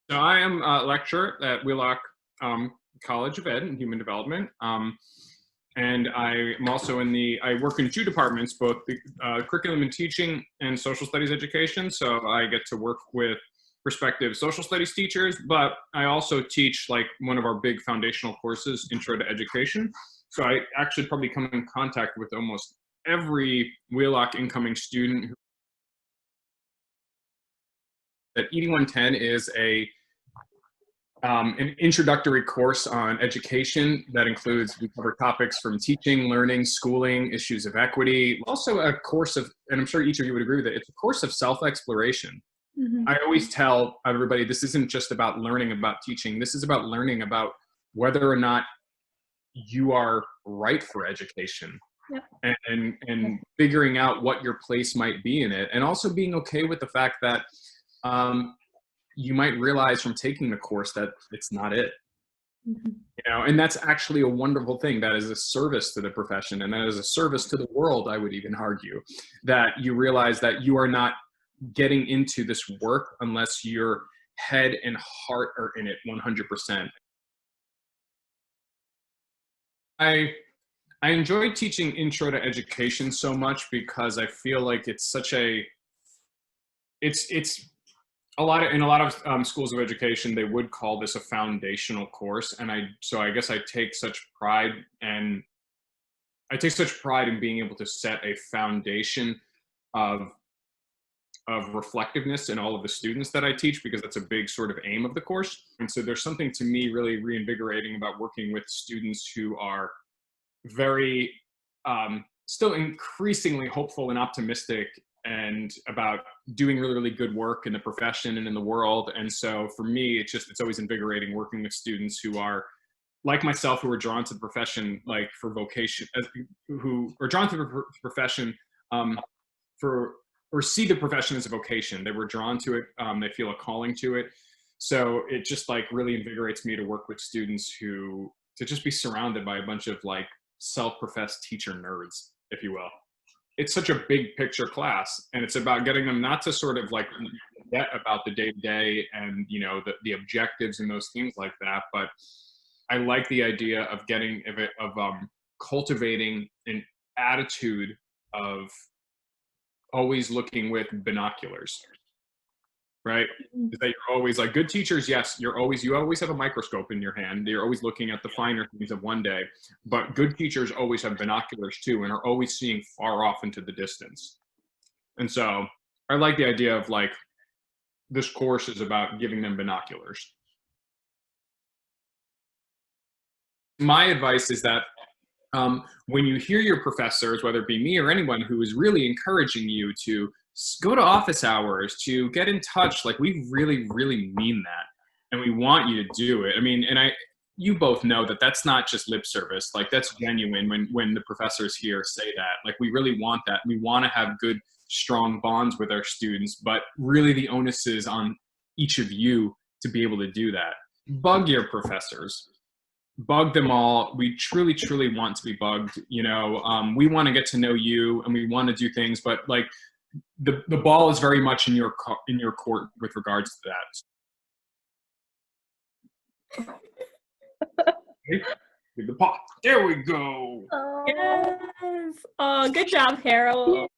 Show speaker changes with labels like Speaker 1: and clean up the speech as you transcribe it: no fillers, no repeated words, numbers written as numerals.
Speaker 1: So I am a lecturer at Wheelock College of Ed and Human Development. And I am also I work in two departments, both the curriculum and teaching and social studies education. So I get to work with prospective social studies teachers, but I also teach like one of our big foundational courses, Intro to Education. So I actually probably come in contact with almost every Wheelock incoming student. That ED110 is an introductory course on education that includes, we cover topics from teaching, learning, schooling, issues of equity, also a course of, and I'm sure each of you would agree with it, it's a course of self-exploration.
Speaker 2: Mm-hmm.
Speaker 1: I always tell everybody, this isn't just about learning about teaching, this is about learning about whether or not you are right for education.
Speaker 2: Yep.
Speaker 1: And figuring out what your place might be in it, and also being okay with the fact that you might realize from taking the course that it's not it.
Speaker 2: Mm-hmm.
Speaker 1: And that's actually a wonderful thing. That is a service to the profession, and that is a service to the world. I would even argue that you realize that you are not getting into this work unless your head and heart are in it 100%. I enjoy teaching Intro to Education so much because I feel like it's such it's in a lot of schools of education, they would call this a foundational course. And so I guess I take such pride in being able to set a foundation of reflectiveness in all of the students that I teach, because that's a big sort of aim of the course. And so there's something to me really reinvigorating about working with students who are very still increasingly hopeful and optimistic and about doing really, really good work in the profession and in the world. And so for me, it's always invigorating working with students who are like myself, who are drawn to the profession, like for vocation, who are drawn to the profession or see the profession as a vocation. They were drawn to it. They feel a calling to it. So it just like really invigorates me to work with students to just be surrounded by a bunch of like self-professed teacher nerds, if you will. It's such a big picture class, and it's about getting them not to sort of like forget about the day-to-day and the objectives and those things like that, but I like the idea of cultivating an attitude of always looking with binoculars, right? That you're always like, good teachers, yes, you always have a microscope in your hand. You're always looking at the finer things of one day, but good teachers always have binoculars too, and are always seeing far off into the distance. And so I like the idea of like, this course is about giving them binoculars. My advice is that when you hear your professors, whether it be me or anyone who is really encouraging you to go to office hours, to get in touch, like we really, really mean that. And we want you to do it. I mean, you both know that that's not just lip service. Like that's genuine when the professors here say that. Like we really want that. We want to have good, strong bonds with our students, but really the onus is on each of you to be able to do that. Bug your professors. Bug them all. We truly, truly want to be bugged. We want to get to know you, and we want to do things, but like the ball is very much in your court with regards to that. The pot. There we go.
Speaker 2: Yes. Oh, good job, Harold.